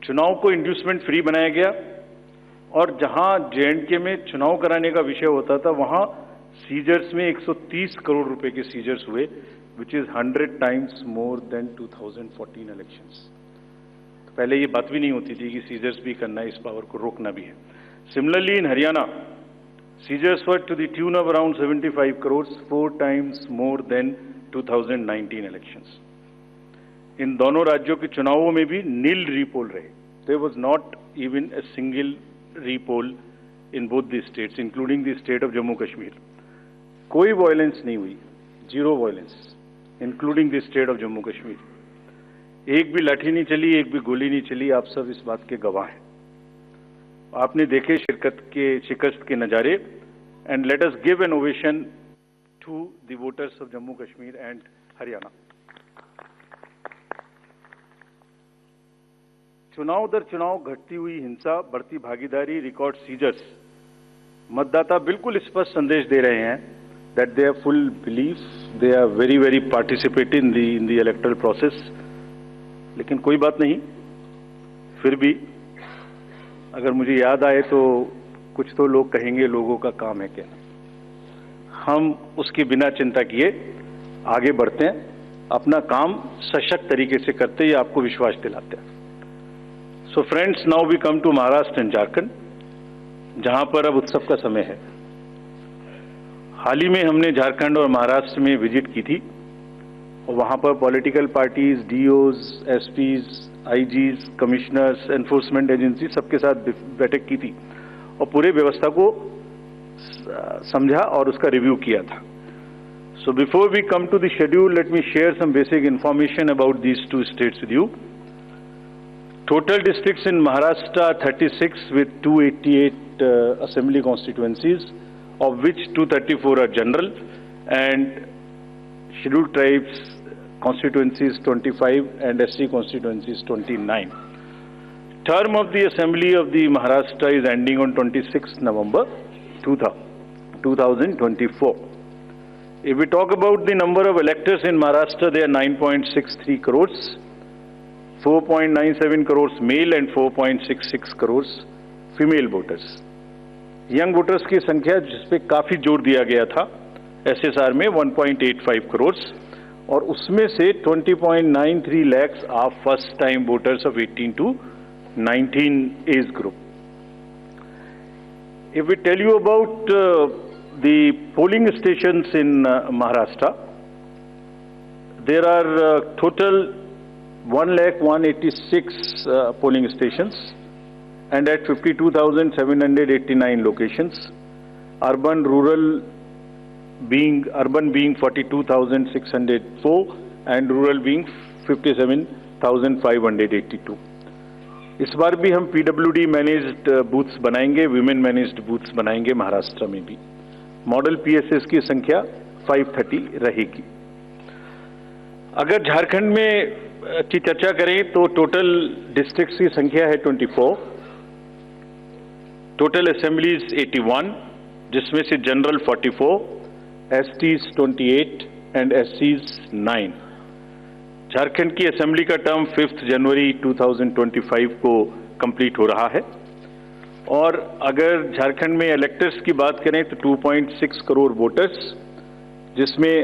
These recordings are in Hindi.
चुनाव को इंड्यूसमेंट फ्री बनाया गया और जहां J&K में चुनाव कराने का विषय होता था वहां सीजर्स में 130 करोड़ रुपए के सीजर्स हुए, which is 100 times more then 2014 elections. तो पहले ये बात भी नहीं होती थी कि सीजर्स भी करना है, इस पावर को रोकना भी है। Similarly in Haryana seizures were to the tune of around 75 crore, 4 times more than 2019 elections. इन दोनों राज्यों के चुनावों में भी नील रीपोल रहे। There was not even a single repoll in both the states including the state of Jammu Kashmir. कोई वायलेंस नहीं हुई, zero violence including the state of Jammu Kashmir. एक भी लाठी नहीं चली, एक भी गोली नहीं चली। आप सब इस बात के गवाह हैं। आपने देखे शिकस्त के नजारे। And let us give an ovation to the voters of Jammu Kashmir and Haryana. चुनाव दर चुनाव घटती हुई हिंसा, बढ़ती भागीदारी, रिकॉर्ड सीजर्स, मतदाता बिल्कुल स्पष्ट संदेश दे रहे हैं that they are full belief, they are very participate in the electoral process. लेकिन कोई बात नहीं, फिर भी अगर मुझे याद आए तो कुछ तो लोग कहेंगे लोगों का काम है कहना। हम उसके बिना चिंता किए आगे बढ़ते हैं, अपना काम सशक्त तरीके से करते हैं, आपको विश्वास दिलाते हैं। So friends, now we come to Maharashtra and Jharkhand, जहां पर अब उत्सव का समय है। हाल ही में हमने झारखंड और महाराष्ट्र में विजिट की थी और वहां पर political parties, DEOs, SPs, IGs, commissioners, enforcement agency सबके साथ बैठक की थी और पूरे व्यवस्था को समझा और उसका रिव्यू किया था। So before we come to the schedule, let me share some basic information about these two states with you. Total districts in Maharashtra are 36 with 288 assembly constituencies, of which 234 are general and scheduled tribes constituencies 25 and SC constituencies 29. Term of the assembly of the Maharashtra is ending on 26th November 2024. If we talk about the number of electors in Maharashtra, they are 9.63 crores. 4.97 crores male and 4.66 crores female voters. Young voters की संख्या जिस पे काफी जोर दिया गया था एसएसआर में 1.85 करोड़ और उसमें से 20.93 lakhs are first time voters of 18 to 19 age group. If we tell you about the polling stations in Maharashtra, there are total 1,186 polling stations and at 52,789 locations. Urban being 42,604 and rural being 57,582. इस बार भी हम PWD मैनेज्ड बूथ्स बनाएंगे, विमेन मैनेज्ड बूथ्स बनाएंगे महाराष्ट्र में भी। मॉडल PSS की संख्या 530 रहेगी। अगर झारखंड में की चर्चा करें तो टोटल डिस्ट्रिक्ट्स की संख्या है 24, टोटल असेंबलीज 81, जिसमें से जनरल 44, एसटीज 28 एंड एससीज 9। झारखंड की असेंबली का टर्म 5 जनवरी 2025 को कंप्लीट हो रहा है और अगर झारखंड में इलेक्टर्स की बात करें तो 2.6 करोड़ वोटर्स, जिसमें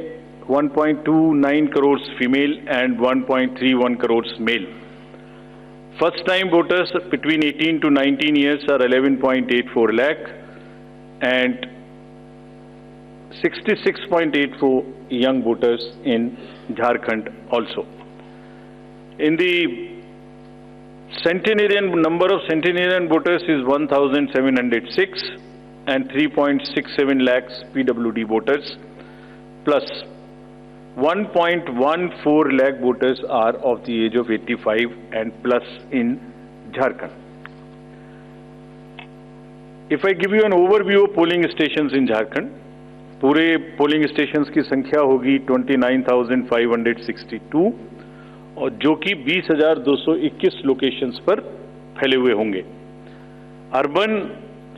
1.29 crores female and 1.31 crores male. First time voters between 18 to 19 years are 11.84 lakh and 66.84 young voters in Jharkhand also. In the centenarian, number of centenarian voters is 1,706 and 3.67 lakhs PWD voters plus 1.14 lakh voters are of the age of 85 and plus in Jharkhand. If I give you an overview of polling stations in Jharkhand, पूरे polling stations की संख्या होगी 29,562 और जो कि 20,221 लोकेशंस पर फैले हुए होंगे। अर्बन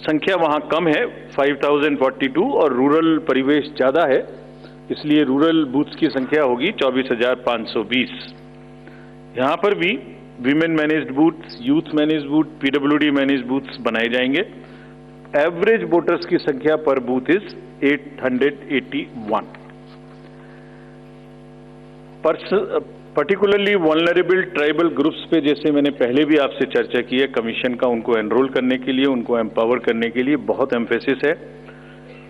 संख्या वहां कम है 5,042 और रूरल परिवेश ज्यादा है, इसलिए रूरल बूथ्स की संख्या होगी 24,520। यहां पर भी women managed booths, youth managed booth, PWD managed booths बनाए जाएंगे। एवरेज वोटर्स की संख्या पर booth is 881। Particularly vulnerable tribal groups पे, जैसे मैंने पहले भी आपसे चर्चा की है, कमीशन का उनको एनरोल करने के लिए, उनको एम्पावर करने के लिए बहुत एम्फेसिस है।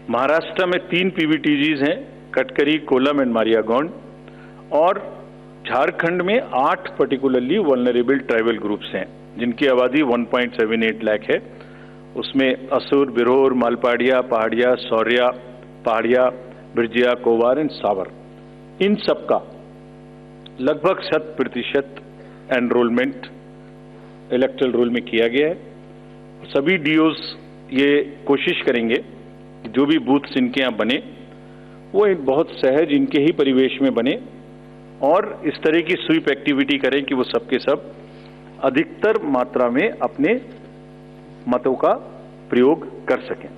महाराष्ट्र में 3 पीवीटीजीज हैं, कटकरी, कोलम एंड मारियागौंड, और झारखंड में 8 पर्टिकुलरली वल्नरेबल ट्राइबल ग्रुप्स हैं जिनकी आबादी 1.78 लाख है। उसमें असुर, बिरोर, मालपाड़िया, पहाड़िया, सौर्या, पहाड़िया, बिरजिया, कोवार एंड सावर, इन सबका लगभग 100% एनरोलमेंट इलेक्टरल रोल में किया गया है। सभी डीओज ये कोशिश करेंगे जो भी बूथ्स इनके यहाँ बने वो एक बहुत सहज इनके ही परिवेश में बने और इस तरह की स्वीप एक्टिविटी करें कि वो सबके सब अधिकतर मात्रा में अपने मतों का प्रयोग कर सकें।